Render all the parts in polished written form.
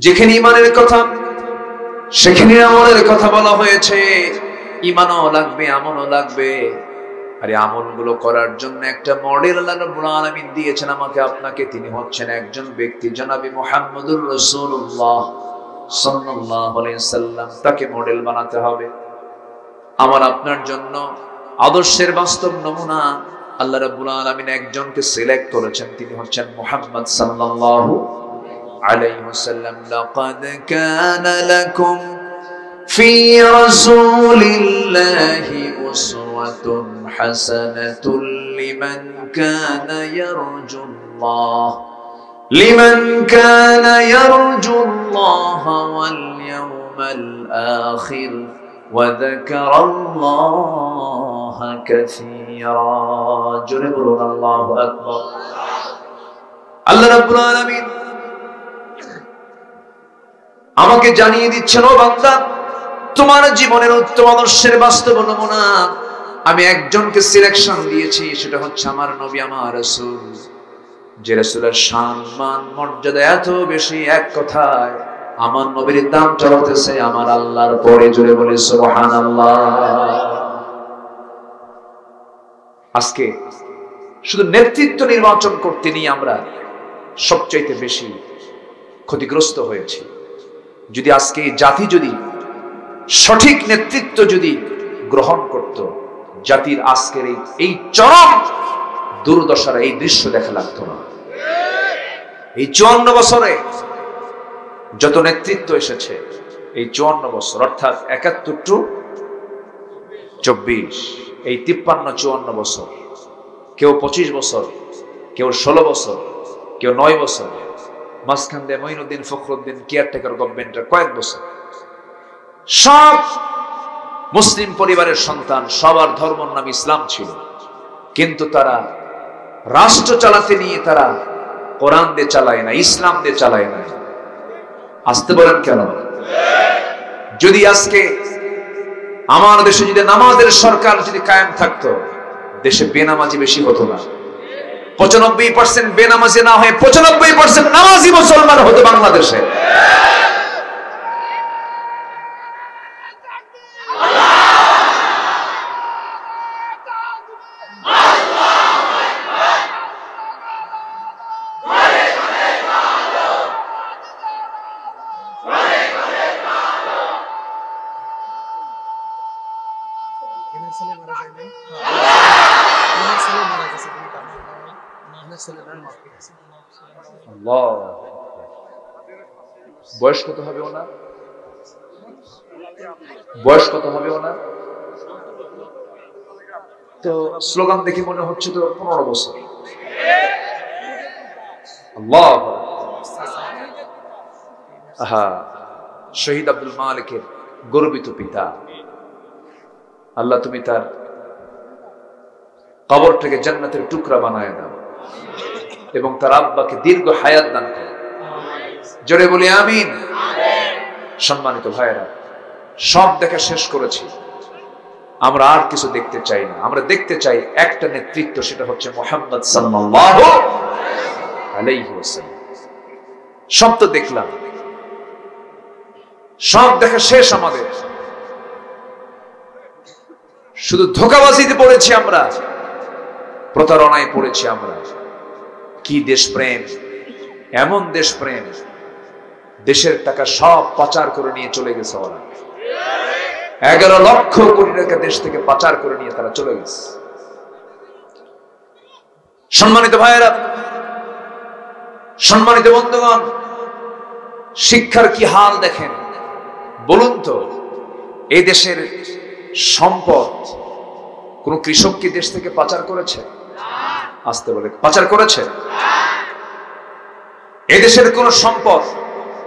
যেখানে ঈমানের কথা সেখানে আমলের কথা বলা হয়েছে। ঈমানও লাগবে, আমলও লাগবে। আর এই আমলগুলো করার জন্য একটা মডেল আল্লাহ রাব্বুল আলামিন দিয়েছেন আমাকে আপনাকে। তিনি হচ্ছেন একজন ব্যক্তি, জনাবে মুহাম্মদুর রাসূলুল্লাহ সাল্লাল্লাহু আলাইহি সাল্লাম। তাকে মডেল বানাতে হবে। আমার আপনার জন্য আদর্শের বাস্তব নমুনা আল্লাহ রাব্বুল আলামিন একজনকে সিলেক্ট করেছেন। তিনি হচ্ছেন মুহাম্মদ সাল্লাল্লাহু আলাইহি ওয়াসাল্লাম। লাকাদ কানা লাকুম ফি রাসূলিল্লাহি উসওয়াতুন হাসানাতুন লিমান কানা ইয়ারজুল্লাহ ওয়াল ইয়াওমাল আখির وذكر الله كثيرا জোরে বলুন আল্লাহু আকবার। আল্লাহ রাব্বুল আলামিন আমাকে জানিয়ে দিচ্ছেন, ও বান্দা, তোমার জীবনের উত্তম আদর্শের বাস্তব নমুনা আমি একজনকে সিলেকশন দিয়েছি। সেটা হচ্ছে আমার নবী, আমার রাসূল। যে রাসূলের শান মান মর্যাদা এত বেশি, এক কথায় আমার নবীর দাম চলতেছে আমার আল্লাহর পরে। জোরে বলে সুবহানাল্লাহ। আজকে শুধু নেতৃত্ব নির্বাচন করতে নিয়ে আমরা সবচাইতে বেশি ক্ষতিগ্রস্ত হয়েছি। যদি আজকে এই জাতি যদি সঠিক নেতৃত্ব যদি গ্রহণ করত, জাতির আজকের এই চরম দুর্দশার এই দৃশ্য দেখা লাগতো না। এই 54 বছরে যত নেতৃত্ব এসেছে, এই 54 বছর অর্থাৎ 71 টু 24, এই 53-54 বছর, কেউ 25 বছর, কেউ 16 বছর, কেউ 9 বছর, মাঝখান দিয়ে মঈনুদ্দিন ফখরুদ্দিন কেয়ারটেকার গভর্নমেন্টের কয়েক বছর। সব মুসলিম পরিবারের সন্তান, সবার ধর্মের নাম ইসলাম ছিল, কিন্তু তারা রাষ্ট্র চালাতে নিয়ে তারা কোরআন দিয়ে চালায় না, ইসলাম দিয়ে চালায় না। আসতে বলেন কেন? যদি আজকে আমার দেশে যদি নামাজের সরকার যদি কায়েম থাকতো, দেশে বেনামাজি বেশি হতো না। 95% বেনামাজি না হয়ে 95% নামাজি মুসলমান হতো বাংলাদেশে। বয়স কত হবে ওনার? বয়স কত হবে ওনার? তো স্লোগান দেখে মনে হচ্ছে তো 15 বছর। আল্লাহ, আহা, শহীদ আব্দুল মালিকের গর্বিত পিতা, আল্লাহ তুমি তার কবরটাকে জান্নাতের টুকরা বানায় দাও এবং তার আব্বাকে দীর্ঘ হায়াত দান করো। জোরে বলি আমিন। সম্মানিত ভাইয়েরা, সব দেখা শেষ করেছি, আমরা আর কিছু দেখতে চাই না। আমরা দেখতে চাই একটা নেতৃত্ব, সেটা হচ্ছে মুহাম্মদ সাল্লাল্লাহু আলাইহি ওয়াসাল্লাম। সব তো দেখলাম, সব দেখা শেষ আমাদের। শুধু ধোঁকাবাজিতে পড়েছি আমরা, প্রতারণায় পড়েছি আমরা। কি দেশপ্রেম, এমন দেশপ্রেম, দেশের টাকা সব পাচার করে নিয়ে চলে গেছে ওরা। 11 লক্ষ কোটি টাকা দেশ থেকে পাচার করে নিয়ে তারা চলে গেছে। সম্মানিত ভাইয়েরা, সম্মানিত বন্ধুগণ, শিক্ষার কি হাল দেখেন বলুন তো। এই দেশের সম্পদ কোন কৃষক কি দেশ থেকে পাচার করেছে? আসতে বলে পাচার করেছে? এই দেশের কোন সম্পদ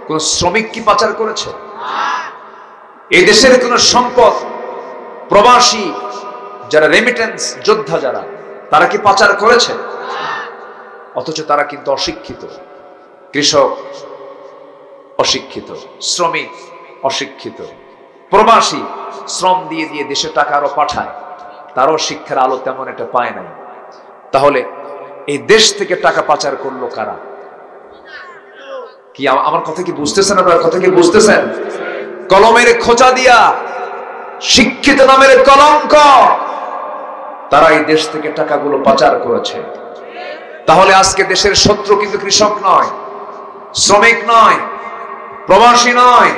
কোন শ্রমিক কি পাচার করেছে? এই দেশের কোন সম্পদ প্রবাসী যারা রেমিটেন্স যোদ্ধা যারা, তারা কি পাচার করেছে? অথচ তারা কিন্তু অশিক্ষিত। কৃষক অশিক্ষিত, শ্রমিক অশিক্ষিত, প্রবাসী শ্রম দিয়ে দিয়ে দেশে টাকা আরো পাঠায়, তারও শিক্ষার আলো তেমন একটা পায় নাই। তাহলে এই দেশ থেকে টাকা পাচার করলো কারা? কি আমার কথা কি বুঝতেছেন? আপনার কথা কি বুঝতেছেন? কলমের খোঁচা দিয়া শিক্ষিত নামের কলঙ্ক, তারা এই দেশ থেকে টাকাগুলো পাচার করেছে। তাহলে আজকে দেশের শত্রু কিন্তু কৃষক নয়, শ্রমিক নয়, প্রবাসী নয়।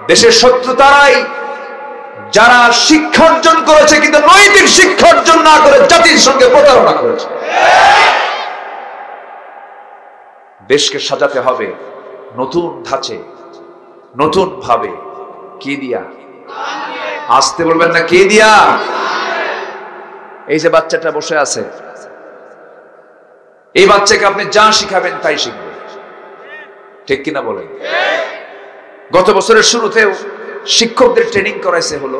দেশের শত্রু তারাই যারা শিক্ষা অর্জন করেছে কিন্তু নৈতিক শিক্ষা অর্জন না করে জাতির সঙ্গে প্রতারণা করেছে। দেশকে সাজাতে হবে নতুন ধাঁচে, নতুন ভাবে। কি দিয়া? আসতে বলবেন না, কি দিয়া? এই যে বাচ্চাটা বসে আছে, এই বাচ্চাকে আপনি যা শিখাবেন তাই শিখবে, ঠিক কিনা বলেন? গত বছরের শুরুতেও শিক্ষকদের ট্রেনিং করাইছে হলো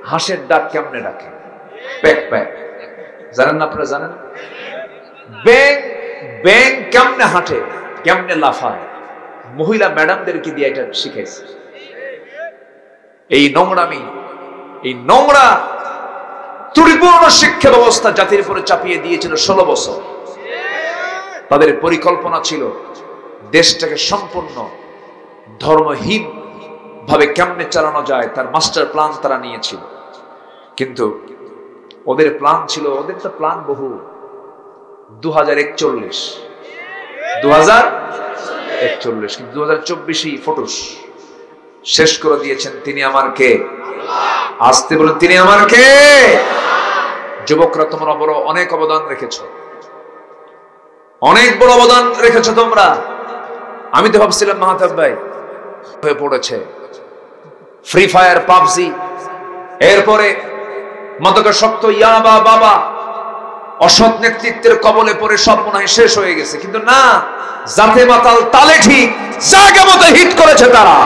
হাঁসের ডাক কেমনে ডাকে, প্যাক প্যাক। জানেন না আপনারা? জানেন ব্যাং ব্যাং কেমনে হাঁটে, কেমনে লাফায়? মহিলা ম্যাডামদেরকে দিয়ে এটা শিখাইছে। এই নোংরামি, এই নোংরা ত্রুটিপূর্ণ শিক্ষা ব্যবস্থা জাতির উপরে চাপিয়ে দিয়েছিল 16 বছর। তাদের পরিকল্পনা ছিল দেশটাকে সম্পূর্ণ ধর্মহীন ভাবে কেমনে চালানো যায় তার মাস্টার প্ল্যান তারা নিয়েছিল। কিন্তু ওদের প্ল্যান ছিল, ওদের তো প্ল্যান বহু, 2041 কিন্তু 2024 ফটোস শেষ করে দিয়েছেন। তিনি আমার কে? আসতে বলেন, তিনি আমার কে? যুবকরা, তোমরা বড় অনেক অবদান রেখেছ, অনেক বড় অবদান রেখেছ তোমরা। আমি তো ভাবছিলাম মাহতাব ভাই হয়ে পড়েছে ফ্রি ফায়ার, পাবজি, এরপরে মাদকাসক্ত ইয়াবা বাবা, অসৎ নেতৃত্বের কবলে পড়ে সব মনে হয় শেষ হয়ে গেছে। কিন্তু না, জাতে মাতাল তালে ঠিক জায়গা মতো হিট করেছে তারা।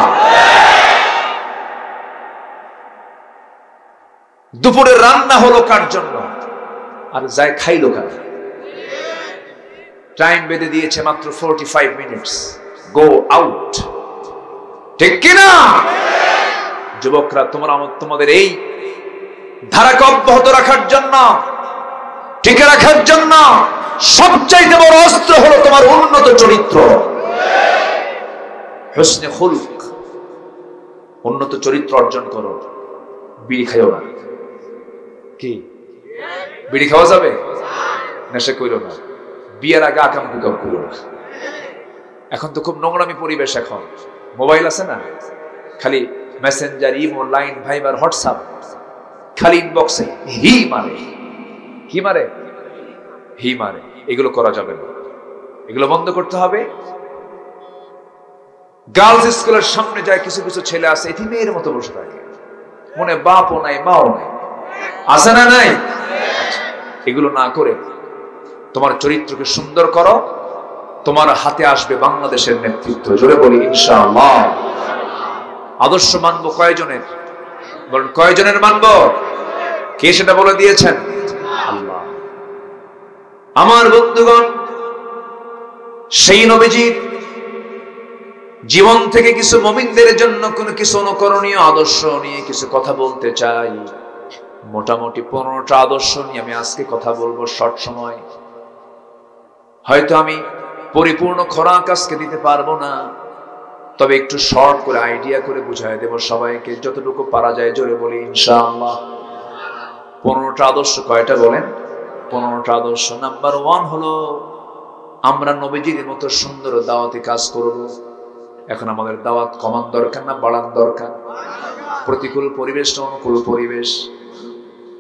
দুপুরে রান্না হলো কার জন্য, আর যায় খাইলো কার? টাইম বেঁধে দিয়েছে মাত্র 45 মিনিটস, গো আউট, ঠিক কিনা? যুবকরা, তোমরা তোমাদের এই ধারাকে অব্যাহত রাখার জন্য, টিকে রাখার জন্য সবচাইতে বড় অস্ত্র হলো তোমার উন্নত চরিত্র, হুসনে খুলক। উন্নত চরিত্র অর্জন করো, বিড়ি খাইও না। কি বিড়ি খাওয়া যাবে? নেশা কইরো না, বিয়ের আগে আকাম কুকাম করো না। এখন তো খুব নোংরামি পরিবেশ। এখন মোবাইল আছে না, খালি মেসেঞ্জার, ইমো, লাইন, ভাইবার, হোয়াটসঅ্যাপ, খালি ইনবক্সে হি মারে। কি মারে? হি মারে। এগুলো করা যাবে না, এগুলো বন্ধ করতে হবে। গার্লস স্কুলের সামনে যায় কিছু কিছু ছেলে আছে এতিমের মতো বসে থাকে, মনে বাপও নাই মাও নাই, আছে না নাই? এগুলো না করে তোমার চরিত্রকে সুন্দর করো, তোমার হাতে আসবে বাংলাদেশের নেতৃত্ব। জোরে বলি ইনশাআল্লাহ। আদর্শ মানবো কয়জনের? বলেন কয়জনের মানবো? কে সেটা বলে দিয়েছেন? আল্লাহ। আমার বন্ধুগণ, সেই নবীজির জীবন থেকে কিছু মুমিনদের জন্য কোন কিছু অনুকরণীয় আদর্শ নিয়ে কিছু কথা বলতে চাই। মোটামুটি 15টা আদর্শ নিয়ে আমি আজকে কথা বলবো শর্ট সময়। হয়তো আমি পরিপূর্ণ খোরাক আজকে দিতে পারবো না, তবে একটু শর্ট করে আইডিয়া করে বুঝাই দেব সবাইকে, যতটুকু পারা যায়। জোরে বলি ইনশাআল্লাহ। 15টা আদর্শ কয়টা বলেন? 15টা আদর্শ। নাম্বার 1 হলো আমরা নবীজির মতো সুন্দর দাওয়াতি কাজ করব। এখন আমাদের দাওয়াত কমান দরকার না বাড়ান দরকার? প্রতিকূল পরিবেশ না অনুকূল পরিবেশ?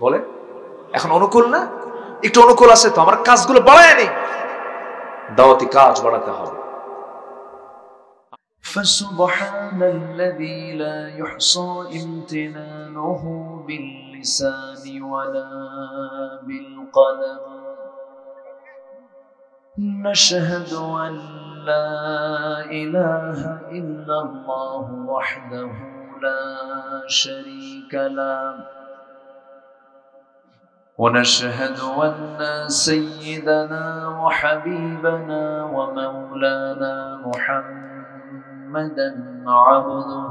বলে এখন অনুকূল না, একটু অনুকূল আছে তো, আমার কাজগুলো বাড়ায় নেই, দাওয়াতি কাজ বাড়াতে হবে। فسبحان الذي لا يحصى امتنانه باللسان ولا بالقلم نشهد أن لا إله إلا الله وحده لا شريك له ونشهد أن سيدنا وحبيبنا ومولانا محمدا عبده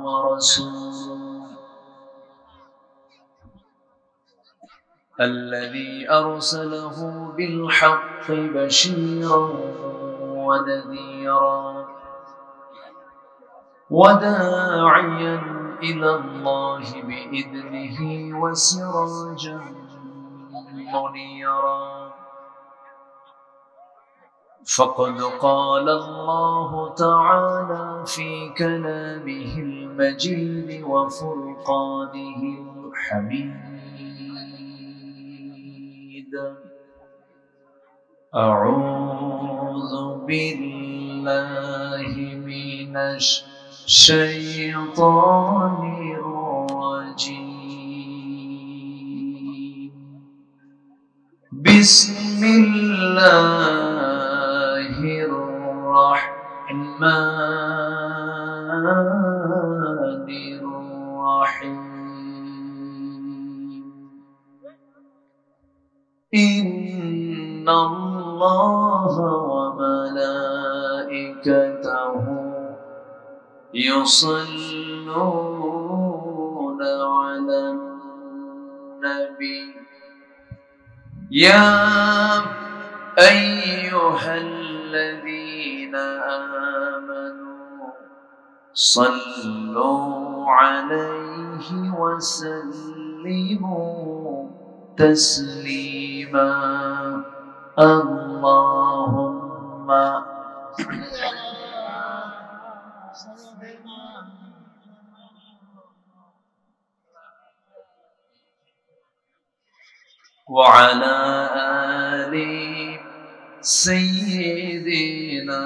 ورسوله الذي أرسله بالحق بشيرا ونذيرا وداعيا إلى الله بإذنه وسراجا منيرا فقد قال الله تعالى في كلامه المجيد وفرقانه الحميد أعوذ بالله من الشيطان الرجيم بسم الله الرحمن الرحيم إن الله وملائكته يصلون على النبي يا أيها الذين آمنوا صلوا عليه وسلموا تسليما اللهم وعلى آل سيدنا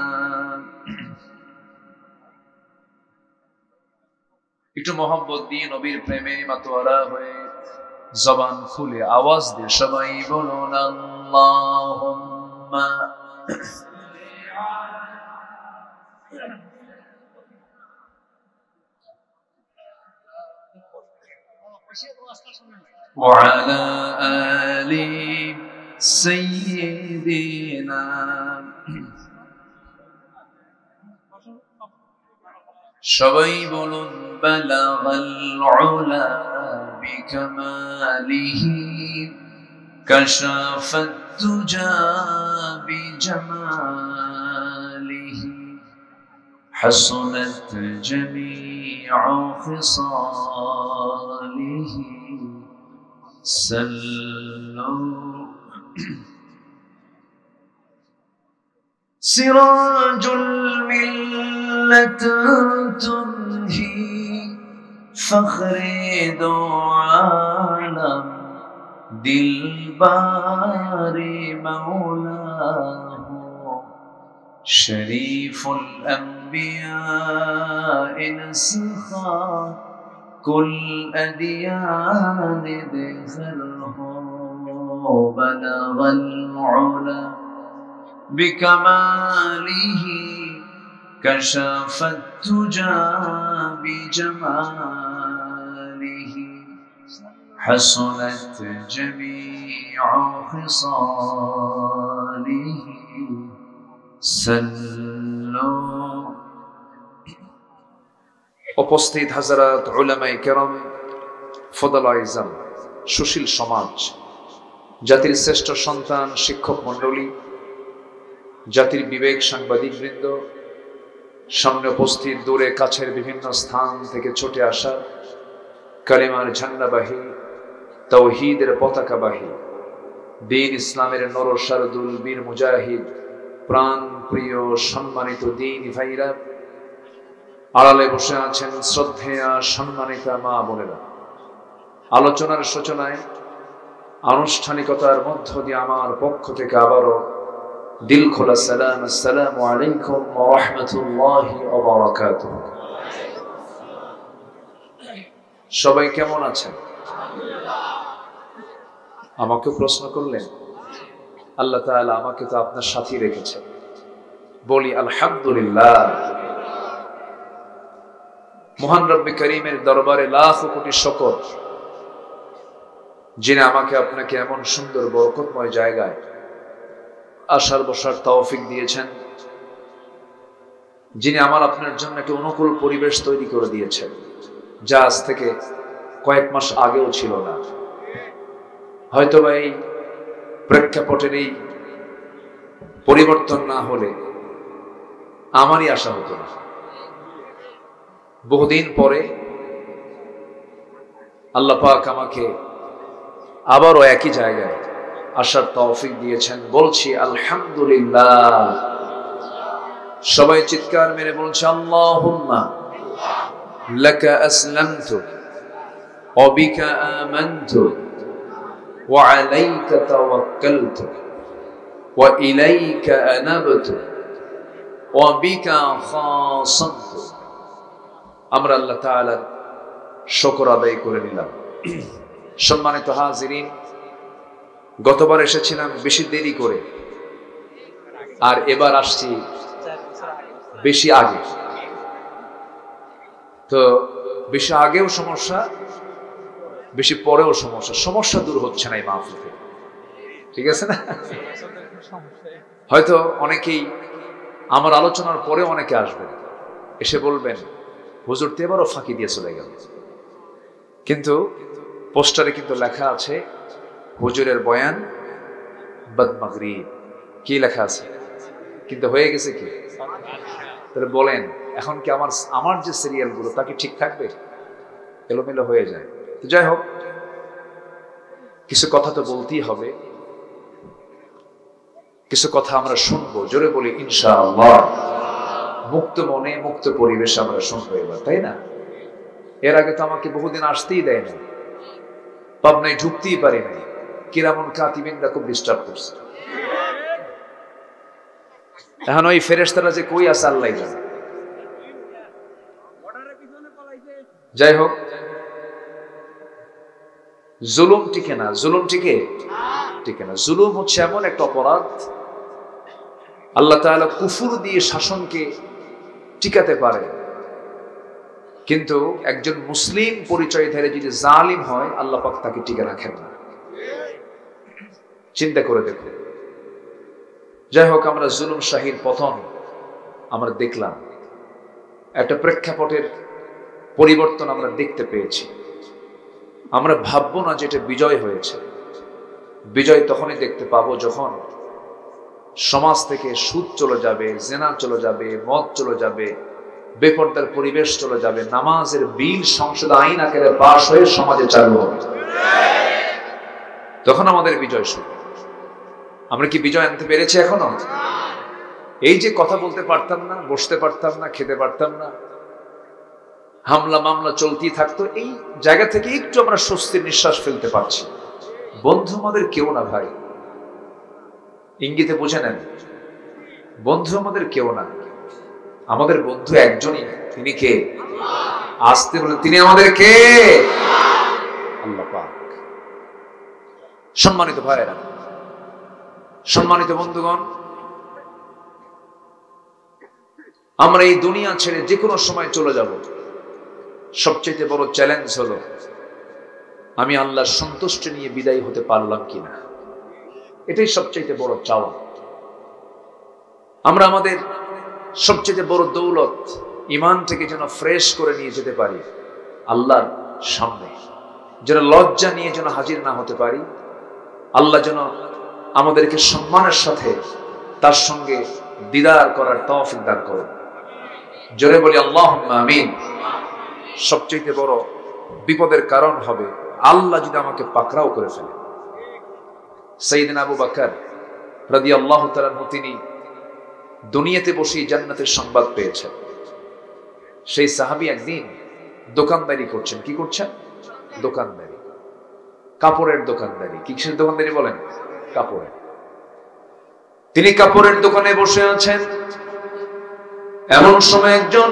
একটু মোহাম্মত দিয়ে নবীর প্রেমে মাতোয়ারা হয়ে জবান খুলে আওয়াজ দিয়ে সবাই বলুন আল্লাহুম্মা وعلى آل سيدنا সবাই বলুন বালাগাল উলা বিকামালিহি কাশাফাত তুজা বিজামালিহি হাসনাত জামিউ খিসালিহি সাল্লু سراج الملة تنهي فخر دو عالم دلبار مولاه شريف الأنبياء نسخا كل أديان دخله بلغ العلا بكماله كشف التجى بجماله حسنت جميع خصاله سلوا উপস্থিত হাজারাত উলামায়ে কেরাম ফদলা ইজাম সুশীল সমাজ জাতির শ্রেষ্ঠ সন্তান শিক্ষক মণ্ডলী জাতির বিবেক সাংবাদিকবৃন্দ সামনে উপস্থিত দূরে কাছের বিভিন্ন স্থান থেকে ছুটে আসা কালিমার ঝান্ডাবাহী তাওহীদের পতাকাবাহী দ্বীন ইসলামের নরসারদুল বীর মুজাহিদ প্রাণ প্রিয় সম্মানিত দ্বীনি ভাইরা আড়ালে বসে আছেন শ্রদ্ধেয়া সম্মানিতা মা বোনেরা আলোচনার সূচনায় আনুষ্ঠানিকতার মধ্য দিয়ে আমার পক্ষ থেকে আবারও দিল খোলা সালাম আসসালামু আলাইকুম ওয়া রাহমাতুল্লাহি ওয়া বারাকাতুহু সবাই কেমন আছেন আমাকে প্রশ্ন করলেন আল্লাহ তাআলা আমাকে তো আপনার সাথেই রেখেছেন বলি আলহামদুলিল্লাহ মহান রব্বে করিমের দরবারে লাখ কোটি শুকর যিনি আমাকে আপনাকে এমন সুন্দর বরকতময় জায়গায় আসার বসার তৌফিক দিয়েছেন যিনি আমার আপনার জন্য একটা অনুকূল পরিবেশ তৈরি করে দিয়েছেন যা আজ থেকে কয়েক মাস আগেও ছিল না হয়তো বা এই প্রেক্ষাপটের এই পরিবর্তন না হলে আমারই আশা হতো না বহুদিন পরে আল্লাহ পাক আমাকে আবারও একই জায়গায় আসার তৌফিক দিয়েছেন। বলছি আলহামদুলিল্লাহ। সবাই চিৎকার মেরে বলছে আল্লাহুম্মা লাকা আসলামতু ওয়া বিকা আমানতু ওয়া আলাইকা তাওয়াক্কালতু ওয়া ইলাইকা আনাবতু ওয়া বিকা খাসামতু। আমরা আল্লাহ তাআলার শুকর আদায় করে নিলাম। সম্মানিত হাজিরিন, গতবার এসেছিলাম বেশি দেরি করে, আর এবার আসছি বেশি আগে। তো বেশি আগেও সমস্যা, বেশি পরেও সমস্যা। সমস্যা দূর হচ্ছে না এই মাহফিল থেকে, ঠিক আছে না? হয়তো অনেকেই আমার আলোচনার পরে অনেকে আসবেন, এসে বলবেন হুজুর তো এবারও ফাঁকি দিয়ে চলে গেল। কিন্তু পোস্টারে কিন্তু লেখা আছে হুজুরের বয়ান বাদ মাগরিব। কি লেখা আছে? কিন্তু হয়ে গেছে কি? তাহলে বলেন এখন কি আমার যে সিরিয়ালগুলো তা কি ঠিক থাকবে? এলোমেলো হয়ে যায়। তো যাই হোক, কিছু কথা তো বলতেই হবে, কিছু কথা আমরা শুনবো। জোরে বলি ইনশাআল্লাহ। মুক্ত মনে মুক্ত পরিবেশে আমরা শুনবো এবার, তাই না? এর আগে তো আমাকে বহুদিন আসতেই দেয় না, পাবনায় ঢুকতেই পারি নাই। কিরামুল কাতিবিনরা খুব ডিস্টার্ব করছে। এখন ওই ফেরেশতারা যে কই আছে আল্লাহ জানে। যাই হোক, জুলুম টিকে না। জুলুম টিকে না। জুলুম হচ্ছে এমন একটা অপরাধ, আল্লাহ তাআলা কুফর দিয়ে শাসনকে টিকাতে পারে, কিন্তু একজন মুসলিম পরিচয়ধারী যদি জালিম হয় আল্লাহ পাক তাকে টিকে রাখেন না। চিন্তা করে দেখুন। যাই হোক, আমরা জুলুম শাহীর পতন আমরা দেখলাম, একটা প্রেক্ষাপটের পরিবর্তন আমরা দেখতে পেয়েছি। আমরা ভাববো না যে এটা বিজয় হয়েছে। বিজয় তখনই দেখতে পাবো যখন সমাজ থেকে সুদ চলে যাবে, জেনা চলে যাবে, মদ চলে যাবে, বেপরদার পরিবেশ চলে যাবে, নামাজের বিল সংসদ আইন আকারে পাশ হয়ে সমাজে চালু হবে, তখন আমাদের বিজয় শুরু। আমরা কি বিজয় আনতে পেরেছি এখনো? এই যে কথা বলতে পারতাম না, বসতে পারতাম না, খেতে পারতাম না, হামলা মামলা চলতেই থাকতো, এই জায়গা থেকে একটু আমরা স্বস্তির নিঃশ্বাস ফেলতে পারছি। বন্ধু আমাদের কেউ না ভাই, ইঙ্গিতে বুঝে নেন। বন্ধু আমাদের কেউ না, আমাদের বন্ধু একজনই। তিনি কে? আসতে বলে তিনি আমাদের কে? আল্লাহ পাক। সম্মানিত ভাইয়েরা, সম্মানিত বন্ধুগণ, আমরা এই দুনিয়া ছেড়ে যে কোনো সময় চলে যাব। সবচেয়ে বড় চ্যালেঞ্জ হলো আমি আল্লাহর সন্তুষ্টি নিয়ে বিদায় হতে পারলাম কিনা। এটাই সবচেয়ে বড় চাওয়া। আমরা আমাদের সবচেয়ে বড় দৌলত ঈমানটাকে যেন ফ্রেশ করে নিয়ে যেতে পারি আল্লাহর সামনে, যেন লজ্জা নিয়ে যেন হাজির না হতে পারি। আল্লাহ যেন আমাদেরকে সম্মানের সাথে তার সঙ্গে দিদার করার তৌফিক দান করুন। জোরে বলি আল্লাহুম্মা আমিন। সবচেয়ে বড় বিপদের কারণ হবে আল্লাহ যদি আমাকে পাকড়াও করে ফেলে। সাইয়েদনা আবু বকর রাদিয়াল্লাহু তাআলা আনহু তিনি দুনিয়াতে বসে জান্নাতের সংবাদ পেয়েছেন। সেই সাহাবী একদিন দোকানদারি করছেন। কি করছেন? দোকানদারি, কাপড়ের দোকানদারি। কিসের দোকানদারি বলেন? কাপড়ের। তিনি কাপড়ের দোকানে বসে আছেন। এমন সময় একজন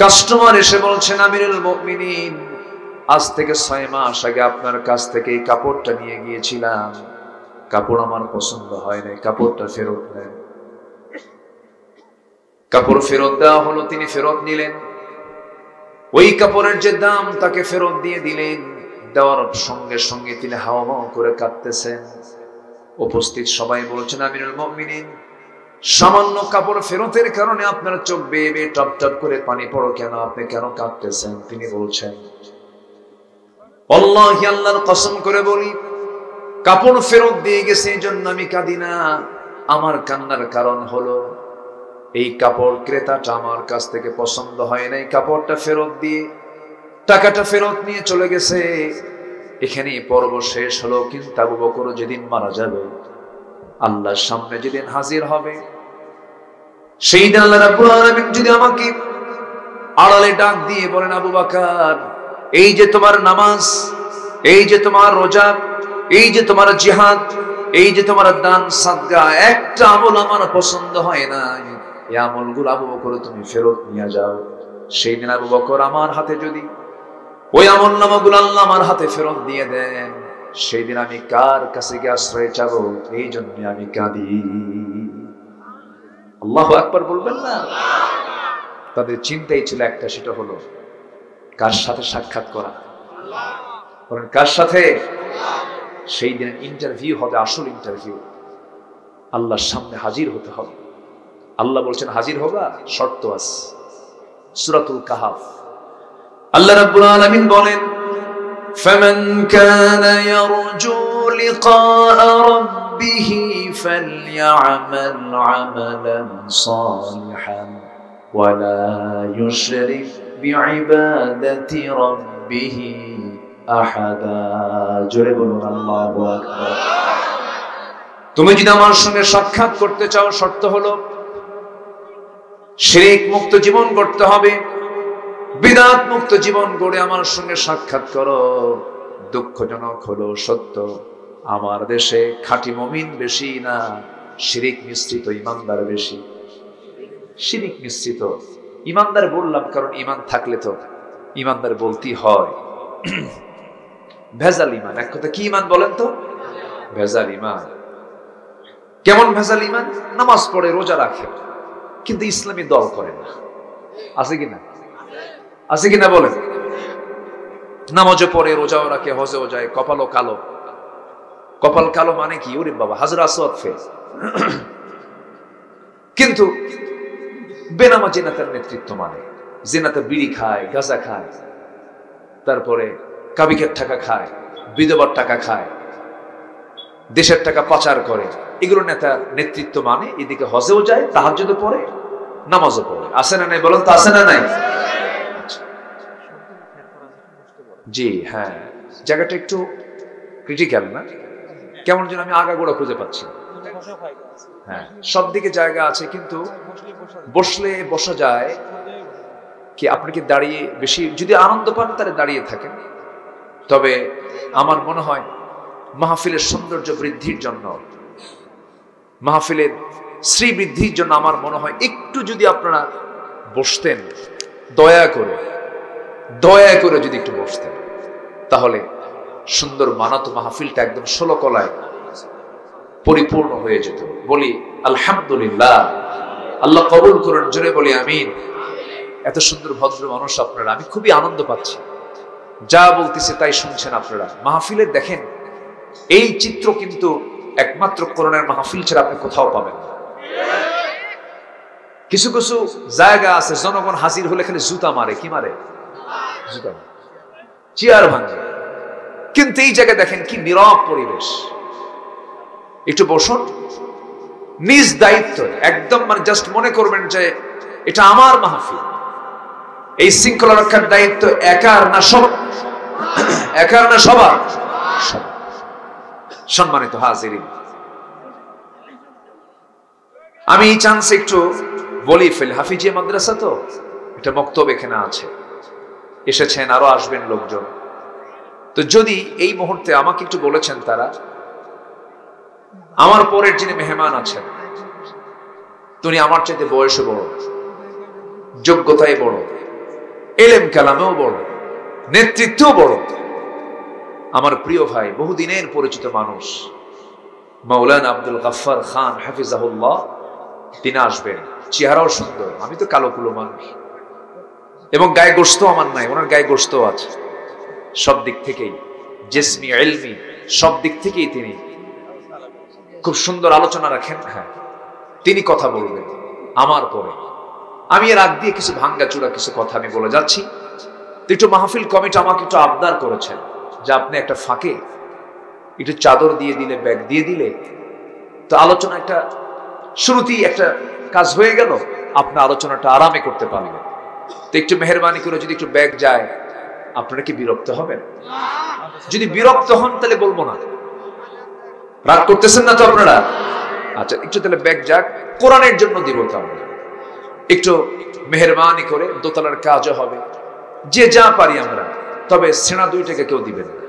কাস্টমার এসে বলছেন, আমিরুল মুমিনিন, আজ থেকে 6 মাস আগে আপনার কাছ থেকে এই কাপড়টা নিয়ে গিয়েছিলাম, কাপড় আমার পছন্দ হয় না, কাপড়টা ফেরত নেন। কাপড় ফেরত দেওয়া হলো, তিনি ফেরত নিলেন। ওই কাপড়ের যে দাম তাকে ফেরত দিয়ে দিলেন। দেওয়ার সঙ্গে সঙ্গে তিনি হাওয়া করে কাঁদতেছেন। উপস্থিত সবাই বলছেন, আমিরুল মুমিনিন, সামান্য কাপড় ফেরতের কারণে আপনার চোখ বেয়ে বেয়ে টপ টপ করে পানি পড়ো কেন? আপনি কেন কাঁদতেছেন? তিনি বলছেন, আল্লাহি, আল্লাহর কসম করে বলি, কাপড় ফেরত দিয়ে গেছে এই জন্য আমি কাঁদি না। আমার কান্নার কারণ হলো এই কাপড় ক্রেতাটা আমার কাছ থেকে পছন্দ হয় নাই, কাপড়টা ফেরত দিয়ে টাকাটা ফেরত নিয়ে চলে গেছে। এখানে পর্ব শেষ হলো। কিন্তু আবু বকর যেদিন মারা যাবে, আল্লাহর সামনে যেদিন হাজির হবে, সেই দিন আল্লাহ রাব্বুল আলামিন যদি আমাকে আড়ালে ডাক দিয়ে বলেন, আবু বকর, এই যে তোমার নামাজ, এই যে তোমার রোজা, এই যে তোমার জিহাদ, এই যে তোমার দান সাদকা, একটা আমল আমার পছন্দ হয় না, এই আমলগুলো আবু বকর তুমি ফেরত নিয়ে যাও। সেই দিন আবু বকর আমার হাতে যদি ওই আমল নামাগুলো আল্লাহ আমার হাতে ফেরত দিয়ে দেন, সেই দিন আমি কার কাছে গিয়ে আশ্রয় চাবো? এই জন্য আমি কাঁদি। আল্লাহু আকবার বলবেন না? তাদের চিন্তাই ছিল একটা, সেটা হলো কার সাথে সাক্ষাৎ করা। কার সাথে? সেই দিন ইন্টারভিউ হবে, আসল ইন্টারভিউ। আল্লাহর সামনে হাজির হতে হবে। আল্লাহ বলছেন হাজির হবা, শর্ত আছে। সূরাতুল কাহাফ আল্লাহ রাব্বুল আলামিন বলেন, ফামান কানা ইয়ারজু লিকাআ রাব্বিহি ফালইআমাল আমালান সালিহান ওয়া লা ইউশরিক বিইবাদাতি রাব্বিহি আহাদা। জোরে বলুন আল্লাহু আকবার। তুমি যদি আমার সঙ্গে সাক্ষাৎ করতে চাও, শর্ত হলো শিরক মুক্ত জীবন গড়তে হবে, বিদআত মুক্ত জীবন গড়ে আমার সঙ্গে সাক্ষাৎ করো। দুঃখজনক হলো সত্য, আমার দেশে খাঁটি মুমিন বেশি না, শিরক মিশ্রিত ইমানদার বেশি। শিরক মিশ্রিত ইমানদার বললাম কারণ ইমান থাকলে তো ইমানদার বলতেই হয়। ভেজাল ইমান, এক কথা কি ইমান বলেন তো? ভেজাল ইমান। কেমন ভেজাল ইমান? নামাজ পড়ে, রোজা রাখে, কিন্তু ইসলামী দল করে না। আছে কিনা? আছে কিনা বলেন? নামাজও পড়ে, রোজাও রাখে, হজেও যায়, কপালও কালো। কপাল কালো মানে কি? ওরে বাবা, হাজরা আসওয়াদ ফে। কিন্তু বেনামা জিনাতের নেতৃত্ব মানে, জিনাতে বিড়ি খায়, গাঁজা খায়, তারপরে কাবিকের টাকা খায়, বিধবার টাকা খায়, দেশের টাকা পাচার করে, এগুলো নেতার নেতৃত্ব মানে। এদিকে হজেও যায়, তাহাজ্জুদও পড়ে, নামাজও পড়ে। আছে না নাই বলেন তো? আছে না নাই? জি হ্যাঁ, জায়গাটা একটু ক্রিটিক্যাল না? কেমন যেন আমি আগাগোড়া খুঁজে পাচ্ছি। হ্যাঁ, সব দিকে জায়গা আছে, কিন্তু বসলে বসা যায় কি? আপনি কি দাঁড়িয়ে বেশি যদি আনন্দ পান তাহলে দাঁড়িয়ে থাকেন। তবে আমার মনে হয় মাহফিলের সৌন্দর্য বৃদ্ধির জন্য, মাহফিলের শ্রী বৃদ্ধির জন্য আমার মনে হয় একটু যদি আপনারা বসতেন, দয়া করে যদি একটু বসতেন, তাহলে সুন্দর মানাতো মাহফিলটা একদম 16 কলায় পরিপূর্ণ হয়ে যেত। বলি আলহামদুলিল্লাহ। আল্লাহ কবুল করুন, জোরে বলি আমিন। এত সুন্দর ভদ্র মানুষ আপনারা, আমি খুবই আনন্দ পাচ্ছি। যা বলতেছে তাই শুনছেন আপনারা। মাহফিলের দেখেন এই চিত্র কিন্তু একমাত্র কোরআনের মাহফিল ছাড়া আপনি কোথাও পাবেন না। কিছু কিছু জায়গা আছে জনগণ হাজির হলে খালি জুতা মারে। কি মারে? জুতা, চেয়ার ভাঙে। কিন্তু এই জায়গায় দেখেন কি নীরব পরিবেশ। একটু বসুন, নিজ দায়িত্ব একদম, মানে জাস্ট মনে করবেন যে এটা আমার মাহফিল। এই শৃঙ্খলা রক্ষার দায়িত্ব একার না সবার? সম্মানিত হাজিরিন, আমি এই চান্স একটু বলি ফেল। হাফিজিয়া মাদ্রাসা তো একটা মক্তব এখানে আছে, এসেছেন, আরো আসবেন লোকজন। তো যদি এই মুহূর্তে আমাকে একটু বলেছেন তারা, আমার পরের যিনি মেহমান আছেন, তিনি আমার চাইতে বয়সে বড়, যোগ্যতায় বড়, এলেম কালামেও বড়, নেতৃত্বও বড়, আমার প্রিয় ভাই, বহুদিনের পরিচিত মানুষ মাওলানা আব্দুল গাফফার খান হাফিজাহুল্লাহ, তিনি আসবেন। চেহারাও সুন্দর, আমি তো কালো কুলো মানুষ, এবং গায়ে গোশত আমার নাই, ওনার গায়ে গোশত আছে। সব দিক থেকেই, জিসমি, ইলমি, সব দিক থেকেই তিনি খুব সুন্দর আলোচনা রাখেন। হ্যাঁ, তিনি কথা বলবেন আমার পরে। আমি এর আগ দিয়ে কিছু ভাঙ্গাচুরা কিছু কথা আমি বলে যাচ্ছি। তো একটু মাহফিল কমিটি আমাকে একটু আবদার করেছেন যে আপনি একটা ফাঁকে একটু চাদর দিয়ে দিলে, ব্যাগ দিয়ে দিলে, তো আলোচনা একটা শুরুতেই একটা কাজ হয়ে গেল, আপনার আলোচনাটা আরামে করতে পারবেন। তো একটু মেহেরবানি করে যদি একটু ব্যাগ যায়, আপনারা কি বিরক্ত হবেন? যদি বিরক্ত হন তাহলে বলবো না। রাগ করতেছেন না তো আপনারা? আচ্ছা, একটু তাহলে ব্যাগ যাক, কোরআনের জন্য দিব। তাহলে একটু মেহেরবানি করে, দোতলার কাজও হবে, যে যা পারি আমরা। তবে সেনা 2 টাকা কেউ দিবেন না।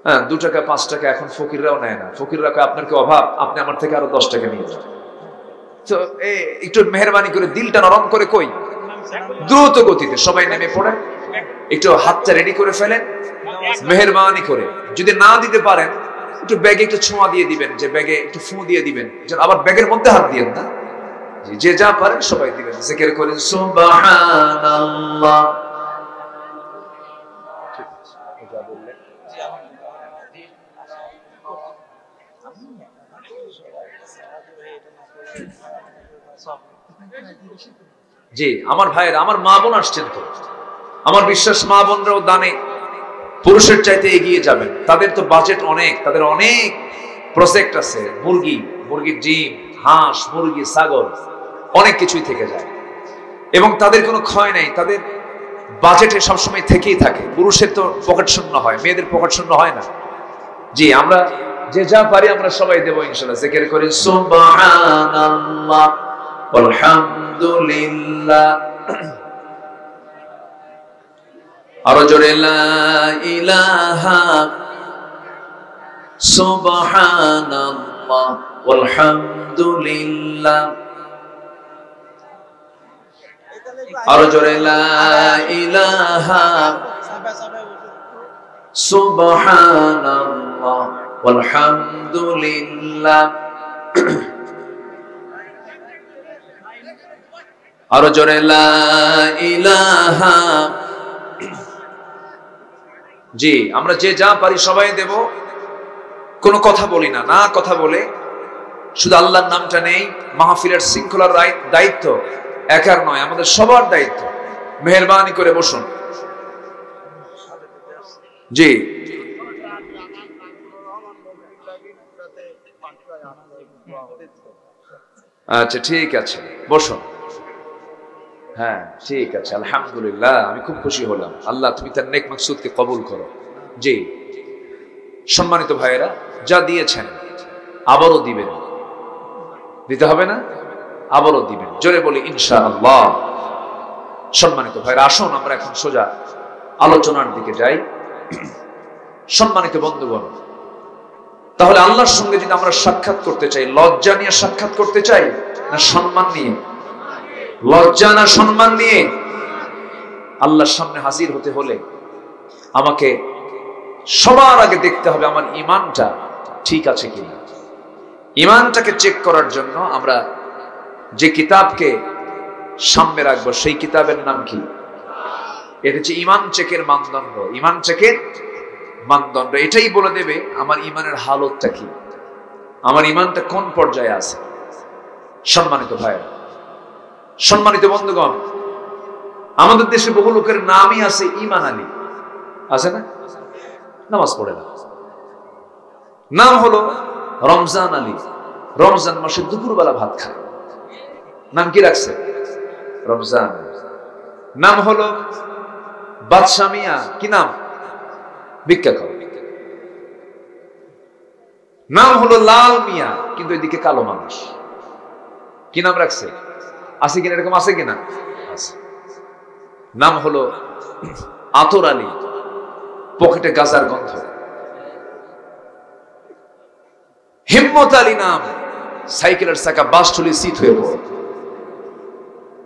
হ্যাঁ, 2 টাকা 5 টাকা এখন ফকিররাও নেয় না। ফকিররা কয় আপনার কি অভাব, আপনি আমার থেকে আরো 10 টাকা নিয়ে যান। তো একটু মেহেরবানি করে দিলটা নরম করে কই, দ্রুত গতিতে সবাই নেমে পড়ে, একটু হাতটা রেডি করে ফেলেন মেহেরবানি করে। যদি না দিতে পারেন, একটু ব্যাগে একটু ছোঁয়া দিয়ে দিবেন, যে ব্যাগে একটু ফু দিয়ে দিবেন, আবার ব্যাগের মধ্যে হাত দিয়েন না। যে যা পারেন সবাই দিবেন। জিকির করেন সুবহানাল্লাহ। জি আমার ভাইয়েরা, আমার মা বোন আসছেন তো, আমার বিশ্বাস মা বোনরাও দানে পুরুষের চাইতে এগিয়ে যাবেন। তাদের তো বাজেট অনেক, তাদের অনেক প্রজেক্ট আছে, মুরগির ডিম, হাঁস, মুরগি, ছাগল, অনেক কিছুই থেকে যায়, এবং তাদের কোনো ক্ষয় নাই। তাদের বাজেটে সবসময় থেকেই থাকে। পুরুষের তো পকেট শূন্য হয়, মেয়েদের পকেট শূন্য হয় না। জি আমরা যে যা পারি আমরা সবাই দেবো ইনশাআল্লাহ। জিকির করি সুবহানাল্লাহ আলহামদুলিল্লাহ, আরো জোরে লা ইলাহা সুবহানাল্লাহ আলহামদুলিল্লাহ, আরো জোরে লা ইলাহা সুবহানাল্লাহ আলহামদুলিল্লাহ, আরো জোরে লা ইলাহা। জি আমরা যে যা পারি সবাই দেব, কোনো কথা বলি না। না কথা বলে শুধু আল্লাহর নামটা নেই। মাহফিলের শৃঙ্খলার দায়িত্ব একার নয়, আমাদের সবার দায়িত্ব। মেহেরবানি করে বসুন। জি আচ্ছা ঠিক আছে, বসুন। হ্যাঁ ঠিক আছে, আলহামদুলিল্লাহ, আমি খুব খুশি হলাম। আল্লাহ তুমি তার নেক মাকসুদকে কবুল করো। জি সম্মানিত ভাইয়েরা, যা দিয়েছেন আবারও দিবেন, দিতে হবে না? আবারও দিবেন, জোরে বলি ইনশাআল্লাহ। সম্মানিত ভাইয়েরা, আসুন আমরা এখন সোজা আলোচনার দিকে যাই। সম্মানিত বন্ধুগণ, তাহলে আল্লাহর সঙ্গে যদি আমরা সাক্ষাৎ করতে চাই, লজ্জা নিয়ে সাক্ষাৎ করতে চাই না সম্মান নিয়ে? লজ্জা না সম্মান নিয়ে? আল্লাহর সামনে হাজির হতে হলে আমাকে সবার আগে দেখতে হবে আমার ঈমানটা ঠিক আছে কিনা। ঈমানটাকে চেক করার জন্য আমরা যে কিতাবকে সামনে রাখবো, সেই কিতাবের নাম কি? এটা হচ্ছে ঈমান চেকের মানদণ্ড। ঈমান চেকের মানদণ্ড এটাই বলে দেবে আমার ঈমানের হালতটা কি, আমার ঈমানটা কোন পর্যায়ে আছে। সম্মানিত ভাইরা, সম্মানিত বন্ধুগণ, আমাদের দেশে বহু লোকের নামই আছে ঈমান আলী, আছে না? নামাজ পড়ে না, নাম হলো রমজান আলী। রমজান মাসে দুপুরবেলা ভাত খায়, নাম কি রাখছে? রমজান। নাম হলো বাদশা মিয়া, কি নাম? ভিক্ষা কর। নাম হলো লাল মিয়া, কিন্তু এদিকে কালো মানুষ, কি নাম রাখছে? আছে কিনা? এরকম আছে কিনা? আছে। নাম হলো আতর আলী, পকেটে গাজার গন্ধ। হিম্মত আলী নাম, সাইকেলের চাকা বাস চলে সিট হয়ে পড়ে।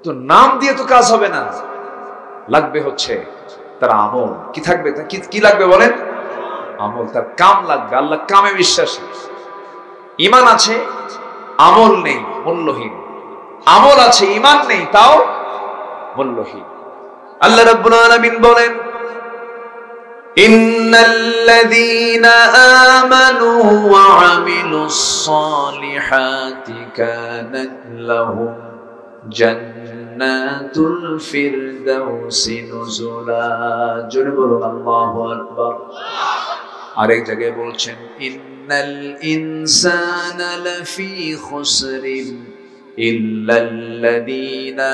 তো নাম দিয়ে তো কাজ হবে না, লাগবে হচ্ছে তার আমল। কি থাকবে? কি লাগবে বলেন? আমল। তার কাম লাগবে। আল্লাহ কামে বিশ্বাসী। ঈমান আছে, আমল নেই, মূল্যহীন। আমল আছে, ঈমান নেই, তাও মূল্যহীন। আল্লাহ রাব্বুল আলামিন বলেন, ইন্নাল্লাযীনা আমানু ওয়া আমিলুস সালিহাতি কানাত লাহুম জান্নাতুল ফিরদাউসি নুজুলা। জোরে বলুন আল্লাহু আকবার। আরেক জায়গায় বলছেন, ইন্নাল ইনসানা লাফি খুসরিন ইল্লাল্লাযীনা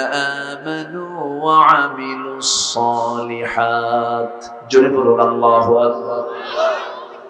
আমানু ওয়া আমিলুস সালিহাত। জোরে বলুন আল্লাহু আকবার।